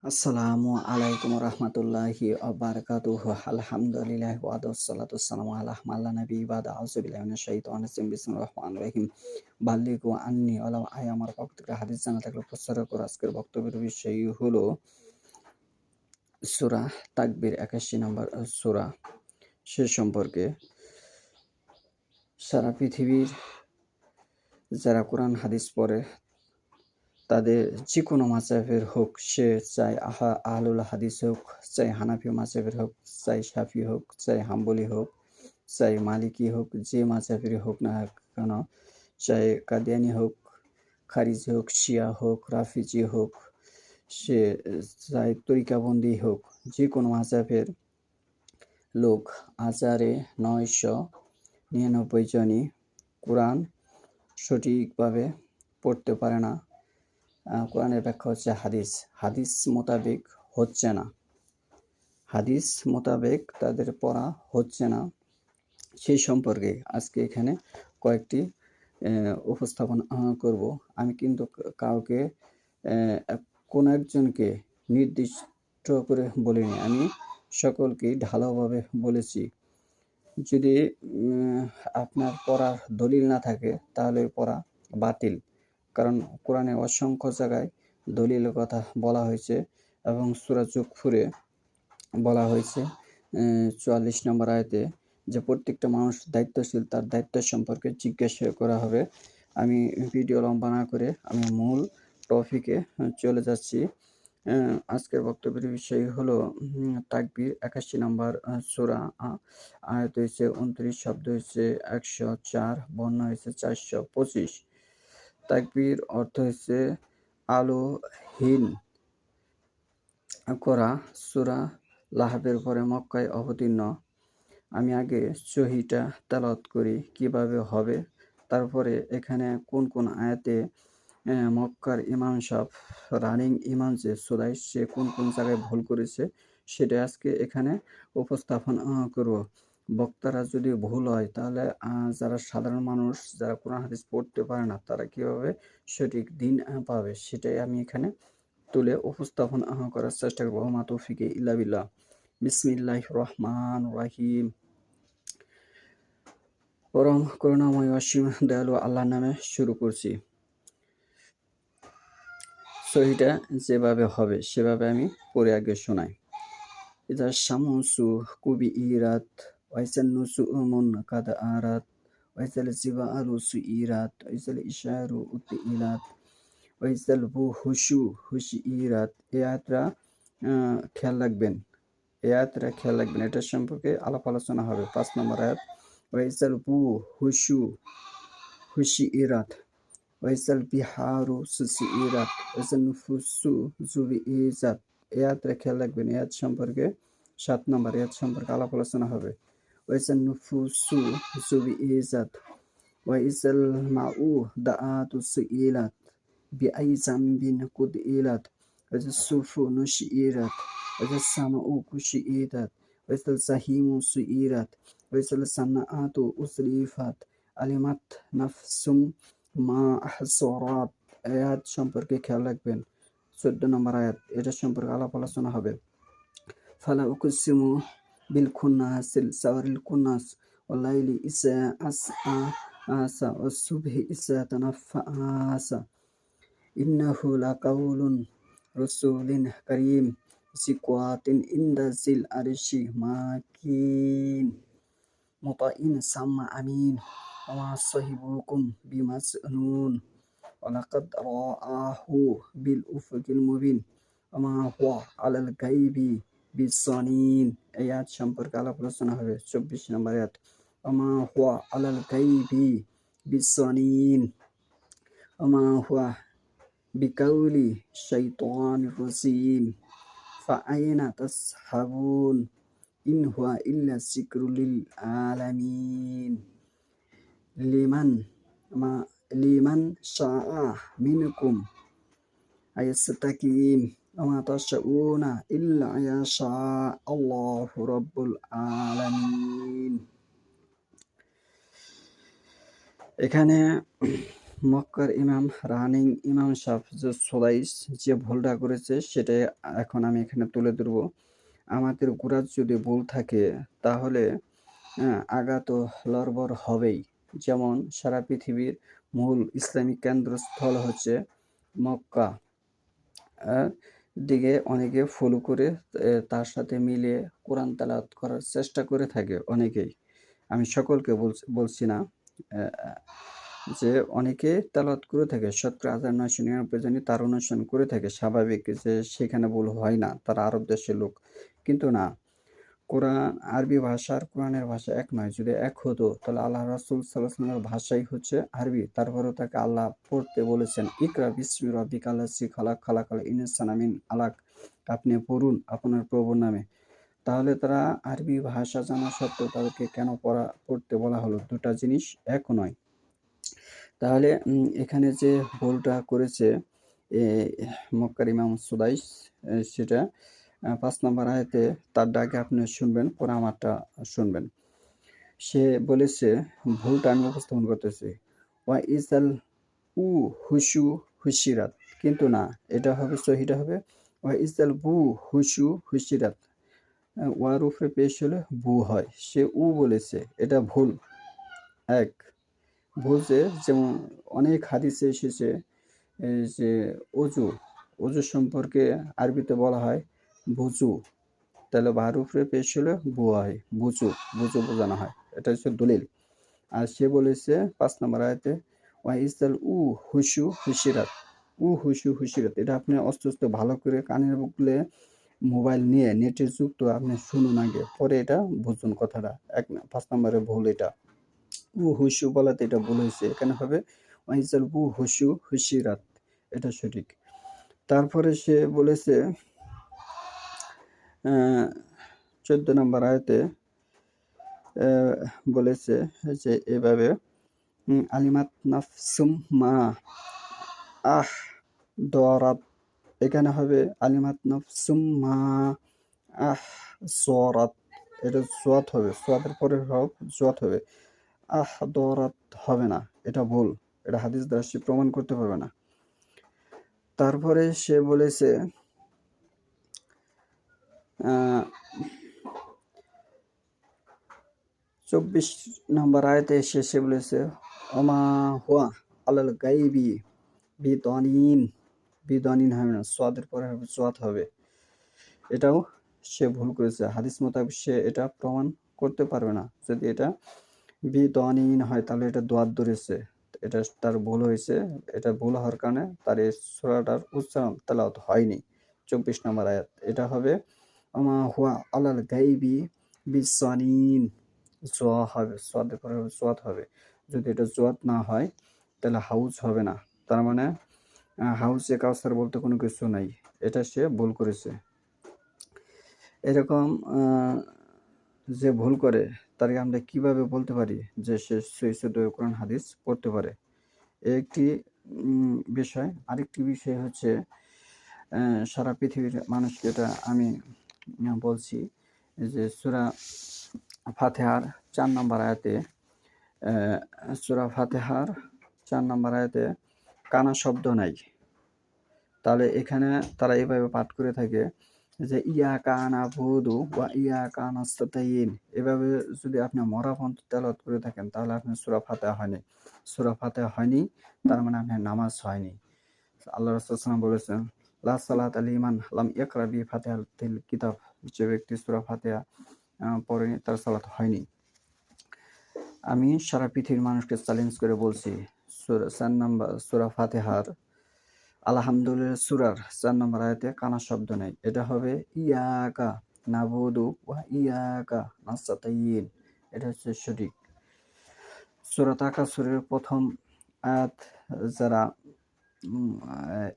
আসসালামু আলাইকুম রহমতুল্লাহি বারাকাতুহু আলহামদুলিল্লাহ ওয়াদুসসালাতু ওয়াসসালামু আলা মাল্লা নবী বাদা আউযু বিল্লাহি মিনাশ শাইতানির রাজিম বিসমিল্লাহির রহমানির রহিম বাল্লিগু আন্নি ওয়ালাউ আয়া আমার পক্ষ থেকে হাদিস জানা থাকলে প্রচার করো। আজকের বক্তব্যের বিষয় হলো সূরা তাকবীর ৮১ নম্বর সূরা সে সম্পর্কে সারা পৃথিবীর যারা কোরআন হাদিস পড়ে তাদের যেকোনো মাযহাবের হোক, সে চাই আহলুল হাদিস হোক, চাই হানাফি মাযহাবের হোক, চাই শাফি হোক, চাই হাম্বলি হোক, চাই মালিকি হোক, যে মাযহাবেরই হোক না কেন, চাই কাদিয়ানি হোক, খারিজি হোক, শিয়া হোক, রাফিজি হোক, সে চাই তরিকাবন্দি হোক, যেকোনো মাযহাবের লোক আজারে ৯৯৯ জনই কোরআন সঠিকভাবে পড়তে পারে না। কোরআনের ব্যাখ্যা হচ্ছে হাদিস। হাদিস মোতাবেক হচ্ছে না। হাদিস মোতাবেক তাদের পড়া হচ্ছে না। সেই সম্পর্কে আজকে এখানে কয়েকটি উপস্থাপন করব। আমি কিন্তু কাউকে কোনো একজনকে নির্দিষ্ট করে বলিনি। আমি সকলকেই ঢালাওভাবে বলেছি। যদি আপনার পড়ার দলিল না থাকে তাহলে পড়া বাতিল। কারণ কোরআনে অসংখ্য জায়গায় দলিলের কথা বলা হয়েছে এবং সূরা যুকফুরে বলা হয়েছে ৪৪ নম্বর আয়াতে যে প্রত্যেকটা মানুষ দায়িত্বশীল, তার দায়িত্ব সম্পর্কে জিজ্ঞাসা করা হবে। আমি ভিডিও লম্বা না করে আমি মূল টপিকে চলে যাচ্ছি। আজকের বক্তব্যের বিষয় হলো তাকবীর ৮১ নম্বর সূরা, আয়াত হয়েছে ২৯, শব্দ হয়েছে ১০৪, বর্ণ হয়েছে ৪২৫। তাকবীর অর্থ হচ্ছে আলোহীন করা। সূরা লাহবের পরে মক্কায় অবতীর্ণ। আমি আগে সহিটা তেলাওয়াত করি কিভাবে হবে, তারপরে এখানে কোন কোন আয়াতে মক্কার ইমাম সাহেব, রানিং ইমাম যে সুরাই, সে কোন কোন জায়গায় ভুল করেছে সেটা আজকে এখানে উপস্থাপন করব। বক্তারা যদি ভুল হয় তাহলে যারা সাধারণ মানুষ, যারা কোরআন হাদিস পড়তে পারে না, তারা কিভাবে সঠিক দিন পাবে, সেটাই আমি এখানে তুলে উপস্থাপন করার চেষ্টা করব। মা তৌফিকে ইল্লা বিল্লাহ। বিসমিল্লাহির রহমানির রহিম। পরম করুণাময় অসীম দয়ালু আল্লাহর নামে শুরু করছি। সহিটা যেভাবে হবে সেভাবে আমি পড়ে আগে শোনাই। ইযা শামসু কুবিরাত ওয়াইজান নুজুমুন কাদারাত ওয়াইজাল জিবালু সুইরাত ওয়াইজাল ইশারু উতিলাত ওয়াইজাল বুহুশু হুশিরাত। এই আয়াতটা খেয়াল রাখবেন। এটার সম্পর্কে আলাপ আলোচনা হবে। ৫ নম্বর আয়াত, ওয়াইজাল বুহুশু হুশিরাত ওয়াইজাল বিহারু সুসিরাত ওয়াইজাল নুফুসু জুবিজাত। এই আয়াতটা খেয়াল রাখবেন। এই আয়াত সম্পর্কে ৭ নম্বর আয়াত সম্পর্কে আলাপ আলোচনা হবে। ওয়াইজাল নুফুসু জুবিজাত ওয়াইজাল মাউদাআতু সুইলাত বিআই জামবিন কুদিলাত ওয়াইজাল সুফুনু শিরাত ওয়াইজাল সামাউ কুশিরাত ওয়াইজাল জাহিমু সুইরাত ওয়াইজাল সানাআতু উজলিফাত আলিমাত নাফসুম মা আহসারাত। আয়াত সম্পর্কে খেয়াল রাখবেন। ১৪ নম্বর আয়াত, এটা সম্পর্কে আলাপ আলোচনা হবে। ফালা উকসিমু বিল খুন্নাসিল সাওয়ারিল কুন্নাস ওয়াল লাইলি ইযা আসআসা ওয়াস সুবহি ইযা তানাফফাসা ইন্নাহু লাকাউলুন রাসূলিন কারীম জি কুওয়াতিন ইনদা জিল আরশি মাকিন মুতাইন সাম্মা আমিন ওয়া মা সাহিবুকুম বিমাজনুন ওয়ালাকাদ রাআহু বিল উফুকিল মুবিন ওয়া মা হুয়া আলাল গায়বি বিযানিন। এই আয়াত সম্পর্কে আলাপ আলোচনা হবে। ২৪ নম্বর আয়াত, ওয়া মা হুয়া আলাল গায়বি বিযানিন ওয়া মা হুয়া বিকাউলি শাইতানির রাজিম ফাআইনা তাযহাবুন ইন হুয়া ইল্লা যিকরুল লিল আলামিন লিমান শাআ মিনকুম আইয়াস্তাকিম ওয়া মা তাশাউনা ইল্লা আইয়াশা আল্লাহু রাব্বুল আলামিন। এখানে মক্কার ইমাম রানিং ইমাম সাহেব যে সুদাইস যে ভুলটা করেছে সেটাই এখন আমি এখানে তুলে ধরবো। আমাদের কুরাত যদি ভুল থাকে তাহলে আগা তো লড়বড় হবেই। যেমন সারা পৃথিবীর মূল ইসলামিক কেন্দ্রস্থল হচ্ছে মক্কা। দিকে অনেকে ফলো করে তার সাথে মিলিয়ে কোরআন তেলাওয়াত করার চেষ্টা করে থাকে অনেকেই। আমি সকলকে বলছি না। যে অনেকে তেলাওয়াত করে থাকে, ৭০,৯৯৯ জনই তার অনুসরণ করে থাকে। স্বাভাবিক যে সেখানে ভুল হয় না, তারা আরব দেশের লোক। কিন্তু না, কোরআন আরবি ভাষা আর কোরআনের ভাষা এক নয়। যদি এক হতো তাহলে আল্লাহ রাসূল সাল্লাল্লাহু আলাইহি ওয়াসাল্লামের ভাষাই হচ্ছে আরবি। তারপরেও তাকে আল্লাহ পড়তে বলেছেন, ইকরা বিসমি রাব্বিকাল্লাযী খালাক, খালাকাল ইনসানা মিন আলাক। আপনি পড়ুন আপনার প্রভুর নামে। তাহলে তারা আরবি ভাষা জানা সত্ত্বেও তাদেরকে কেন পড়তে বলা হলো? দুটা জিনিস এক নয়। তাহলে এখানে যে ভুলটা করেছে এ মক্কার ইমাম সুদাইস, সেটা ৫ নম্বর আয়াতে তার ডাকে আপনি শুনবেন, পরে আমারটা শুনবেন। সে বলেছে, ভুলটা আমি উপস্থাপন করতেছি, ওয়া ইজাল উ হুশু হুশিরাত, কিন্তু না, এটা হবে সহিটা হবে ওয়া ইজাল বু হুশু হুশিরাত। ওয়ার উপরে পেশ হলে বু হয়, সে উ বলেছে, এটা ভুল। এক ভুল যেমন অনেক হাদিসে এসেছে যে অজু সম্পর্কে আরবিতে বলা হয় বুজু, তাহলে বার উপরে পেশ হলে বু হয়, বুজু বোঝানো হয়, এটা হচ্ছে দলিল। আর সে বলেছে ৫ নম্বর আয়াতে ওয়া ইসতাল হুশু হুশিরাত, এটা আপনি অস্তে ভালো করে কানের বুকলে মোবাইল নিয়ে নেটে যুক্ত আপনি শুনুন আগে, পরে এটা বুঝুন কথাটা। ৫ নম্বরে ভুল এটা। হুশু বলাতে এটা ভুল হয়েছে, এখানে হবে ওয়াইজাল হুশু হুশিরাত, এটা সঠিক। তারপরে সে বলেছে ১৪ নম্বর আয়াতে বলেছে যে এভাবে আলিমাত নাফসুম মা আহ দরাত, এখানে হবে আলিমাত নাফসুম মা আহ সরাত, এটা সোয়াত হবে, সোয়াতের পরে জোয়াত হবে, আহ দরাত হবে না, এটা ভুল। এটা হাদিস দ্বারা সে প্রমাণ করতে পারবে না। তারপরে সে বলেছে ২৪ নম্বর আয়াতে সে বলেছে ওমা হুয়া আলাল গাইবি বিদনিন হবে না, সোয়াদের পরে হবে সোয়াত হবে, এটাও সে ভুল করেছে। হাদিস মোতাবেক সে এটা প্রমাণ করতে পারবে না। যদি এটা বিদনিন হয় তাহলে এটা দোয়াত ধরেছে, এটা তার ভুল হয়েছে। এটা ভুল হওয়ার কারণে তার এই সূরাটার উচ্চারণ তেলাওয়াত হয়নি। ২৪ নম্বর আয়াত, এটা হবে ওমা হুয়া আলাল গাইবি বিসানিন, জোয়া হবে, সোয়াদের পরে সোয়াত হবে। যদি এটা জোয়াত না হয় তাহলে হাউজ হবে না, তার মানে হাউজে কাউসার বলতে কোনো কিছু নাই, এটা সে ভুল করেছে। এরকম যে ভুল করে তাকে আমরা কিভাবে বলতে পারি যে সে সহিহ কোরআন হাদিস পড়তে পারে? একটি বিষয়। আরেকটি বিষয় হচ্ছে সারা পৃথিবীর মানুষকে এটা আমি বলছি যে সূরা ফাতিহার ৪ নম্বর আয়াতে, সূরা ফাতিহার ৪ নম্বর আয়াতে কানা শব্দ নাই। তাহলে এখানে তারা এভাবে পাঠ করে থাকে যে ইয়াকা নাবুদু ওয়া ইয়াকা নাস্তাইন, এভাবে যদি আপনি মরা পর্যন্ত তেলাওয়াত করে থাকেন তাহলে আপনার সূরা ফাতিহা হয়নি। সূরা ফাতিহা হয়নি, তার মানে আপনার নামাজ হয়নি। আল্লাহ রাসূল সাল্লাল্লাহু আলাইহি ওয়াসাল্লাম বলেছেন লা সালাতা লিমান লাম ইয়াকরা বি ফাতিহাতিল কিতাব, যে ব্যক্তি সূরা ফাতিহা পড়েনি তার সালাত হয়নি। আমি সারা পৃথিবীর মানুষকে চ্যালেঞ্জ করে বলছি, সূরা ফাতিহার আলহামদুলিল্লাহ সূরার ৪ নম্বর আয়াতে কানা শব্দ নেই, এটা হবে ইয়াকা নাবুদু ওয়া ইয়াকা নাস্তাইন, এটা হচ্ছে সঠিক। সূরা তাকাসুরের প্রথম আয়াত যারা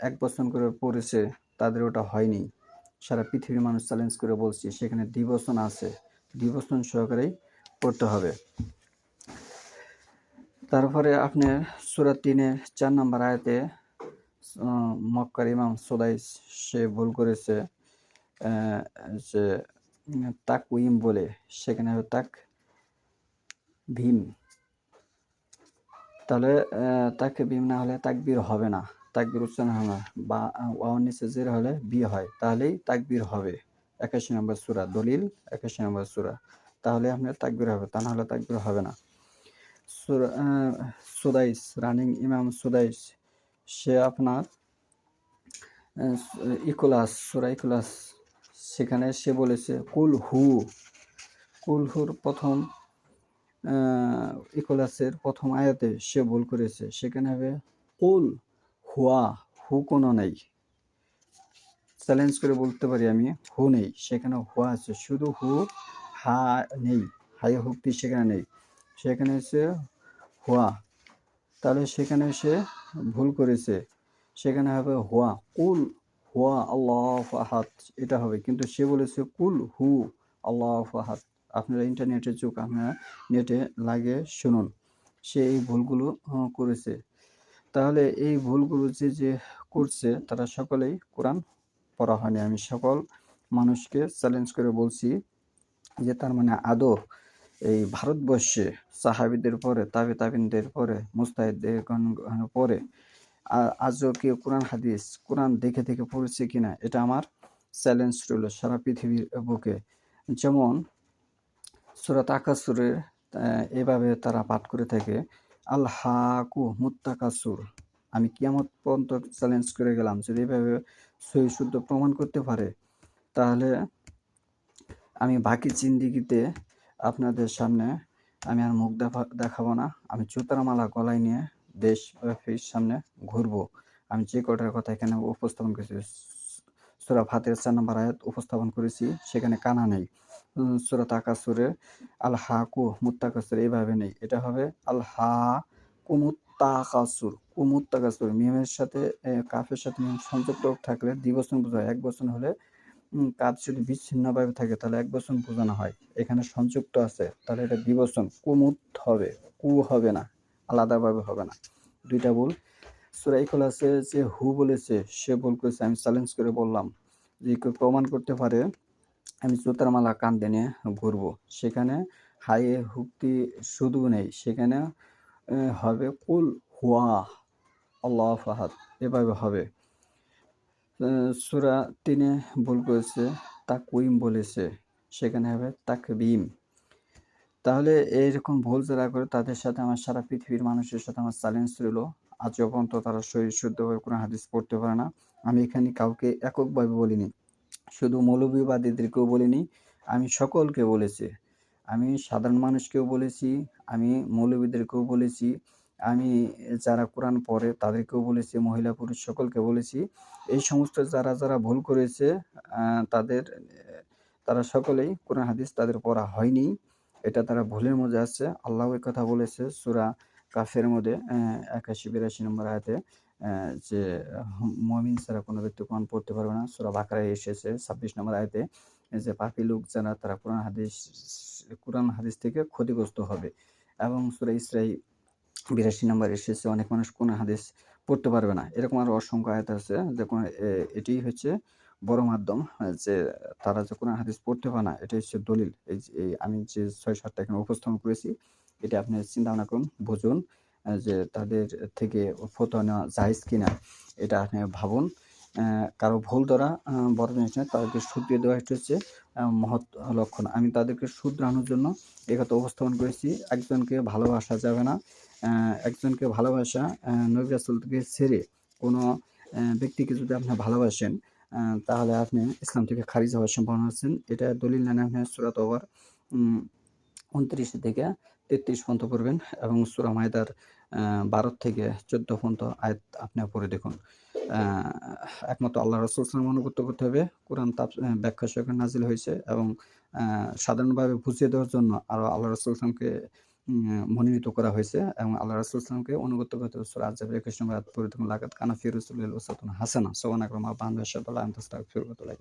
১ বচন করে পড়েছে তাদের ওটা হয়নি। সারা পৃথিবীর মানুষ চ্যালেঞ্জ করে বলছি, সেখানে দ্বিবচন আছে, দ্বিবচন সহকারেই পড়তে হবে। তারপরে আপনার সূরা ৩-এর ৪ নম্বর আয়াতে মক্কার ইমাম সুদাইস সে ভুল করেছে, যে তাকউইম বলে, সেখানে হবে তাক ভীম, তাহলে তাকবীর না হলে তাকবীর হবে না, তাকবীর উচ্চারণ হবে না, বা ওয়াওয়ের নিচে জের হলে বি হয়, তাহলেই তাকবীর হবে। 81 নম্বর সূরা দলিল, 81 নম্বর সূরা, তাহলে আপনার তাকবীর হবে, তা না হলে তাকবীর হবে না। সূরা সুদাইস, রানিং ইমাম সুদাইস, সে আপনার ইখলাস, সূরা ইখলাস, সেখানে সে বলেছে কুল হুর প্রথম ইখলাসের প্রথম আয়াতে সে ভুল করেছে, সেখানে হবে কুল হুয়া, হু কোনো নেই, চ্যালেঞ্জ করে বলতে পারি আমি, হু নেই, সেখানে হুয়া আছে, শুধু হু, হা নেই, হাই হুক্তি সেখানে নেই, সেখানে হচ্ছে হুয়া, তাহলে সেখানে সে ভুল করেছে, সেখানে হবে হুয়া, কুল হুয়া আল্লাহু আহাদ, এটা হবে, কিন্তু সে বলেছে কুল হু আল্লাহু আহাদ। আপনারা ইন্টারনেটের যুগ, আপনারা নেটে লাগিয়ে শুনুন, সে এই ভুলগুলো করেছে। তাহলে এই ভুলগুলো যে করছে তারা সকলেই কোরআন পড়া হয়নি। আমি সকল মানুষকে চ্যালেঞ্জ করে বলছি যে তার মানে আদৌ এই ভারতবর্ষে সাহাবীদের পরে, তাবিনদের পরে, মুজতাহিদদের পরে আজও কেউ কোরআন হাদিস, কোরআন দেখে পড়েছে কিনা, এটা আমার চ্যালেঞ্জ রইল সারা পৃথিবীর বুকে। যেমন সূরা তাকাসুরের এভাবে তারা পাঠ করে থাকে, আল হাকু মুত্তাকাসুর। আমি কিয়ামত পর্যন্ত চ্যালেঞ্জ করে গেলাম, যদি এভাবে সহি শুদ্ধ প্রমাণ করতে পারে, তাহলে আমি বাকি জিন্দেগিতে আপনাদের সামনে আমি আর মুখ দেখাবো না। আমি জুতার মালা গলায় নিয়ে দেশবাসীর সামনে ঘুরবো। আমি যে কটার কথা এখানে উপস্থাপন করেছি, সূরা ফাতিহার ৪ নম্বর আয়াত উপস্থাপন করেছি, সেখানে কানা নেই। সূরা তাকাসুরের আল হাকু মুত্তাকাসুর এইভাবে নেই, এটা হবে আল হাকুমুত্তাকাসুর, কুমুত্তাকাসুর, মিমের সাথে কাফের সাথে মিম সংযুক্ত থাকলে দ্বিবচন বোঝায়, এক বচন হলে কাজ যদি বিচ্ছিন্নভাবে থাকে তাহলে এক বচন বোঝানো হয়, এখানে সংযুক্ত আছে, তাহলে এটা দ্বিবচন, কুমুত হবে, কু হবে না, আলাদাভাবে হবে না। দুইটা ভুল। সূরা ইখলাসে যে হু বলেছে সে ভুল করেছে, আমি চ্যালেঞ্জ করে বললাম যে কেউ প্রমাণ করতে পারে, আমি জুতার মালা কাঁধে নিয়ে ঘুরবো, সেখানে হাইয়ে হুক্তি শুধু নেই, সেখানে হবে কুল হুয়া আল্লাহু আহাদ, এভাবে হবে। সূরা ৩ ভুল করেছে, তাকওয়িম বলেছে, সেখানে হবে তাকবীম। তাহলে এইরকম ভুল যারা করে তাদের সাথে আমার সারা পৃথিবীর মানুষের সাথে আমার চ্যালেঞ্জ রইল, আজও পর্যন্ত তারা সহি শুদ্ধভাবে কোরআন হাদিস পড়তে পারে না। আমি এখানে কাউকে এককভাবে বলিনি, শুধু মৌলভীবাদীদেরকেও বলিনি, আমি সকলকে বলেছি, আমি সাধারণ মানুষকেও বলেছি, আমি মৌলভীদেরকেও বলেছি, আমি যারা কোরআন পড়ে তাদেরকেও বলেছি, মহিলা পুরুষ সকলকে বলেছি, এই সমস্ত যারা ভুল করেছে তারা সকলেই কোরআন হাদিস তাদের পড়া হয়নি, এটা তারা ভুলের মধ্যে আছে। আল্লাহ এই কথা বলেছে সূরা কাফের মধ্যে ৮১-৮২ নম্বর আয়াতে, যে মুমিন ছাড়া কোনো ব্যক্তি কোরআন পড়তে পারবে না। সূরা বাকারায় এসেছে ২৬ নম্বর আয়াতে, যে পাপী লোক যারা তারা কোরআন হাদিস থেকে ক্ষতিগ্রস্ত হবে। এবং সূরা ইসরাঈ ৮২ নম্বর এসেছে অনেক মানুষ কোরআন হাদিস পড়তে পারবে না। এরকম আরো অসংখ্য আয়াত আছে, যে এটিই হচ্ছে বড় মাধ্যম, যে তারা যে কোরআন হাদিস পড়তে পারে না, এটাই হচ্ছে দলিল। এই আমি যে ৬-৭টা এখানে উপস্থাপন করেছি, এটা আপনি চিন্তা ভাবনা করুন, বুঝুন, যে তাদের থেকে ফতোয়া নেওয়া জায়েজ কিনা, এটা আপনি ভাবুন। কারো ভুল ধরা বড় জিনিস নয়, তাদেরকে শুধরিয়ে দেওয়া এটা হচ্ছে মহৎ লক্ষণ। আমি তাদেরকে শুধরানোর জন্য এ কথা উপস্থাপন করেছি। একজনকে ভালোবাসা যাবে না, একজনকে ভালোবাসা নবী রাসূলকে ছেড়ে কোনো ব্যক্তিকে যদি আপনি ভালোবাসেন, তাহলে আপনি ইসলাম থেকে খারিজ হওয়ার সম্ভাবনা আছেন। এটা দলিল নেন আপনি সূরা তওবার ২৯ থেকে ৩৩ পর্যন্ত পড়বেন, এবং সূরা মায়দার ১২ থেকে ১৪ পর্যন্ত আয়াত আপনি পড়ে দেখুন। একমাত্র আল্লাহ রাসূল সাল্লাল্লাহু আলাইহি ওয়াসাল্লাম অনুগত করতে হবে। কোরআন ব্যাখ্যা সহকারে নাজিল হয়েছে, এবং সাধারণভাবে বুঝিয়ে দেওয়ার জন্য আরো আল্লাহ রাসূল সাল্লাল্লাহু আলাইহি ওয়াসাল্লামকে মনোনীত করা হয়েছে, এবং আল্লাহ রাসূল সাল্লাল্লাহু আলাইহি ওয়াসাল্লামকে অনুগত করতে হবে। সূরা আহজাবের ২১ নম্বর আয়াত পড়ে দেখুন, লাকাদ কানা ফি রাসূলিল্লাহি উসওয়াতুন হাসানাহ। সুবহানাকা আল্লাহুম্মা ওয়া বিহামদিকা আশহাদু আল্লা ইলাহা ইল্লা আনতা আস্তাগফিরুকা ওয়া আতুবু ইলাইক।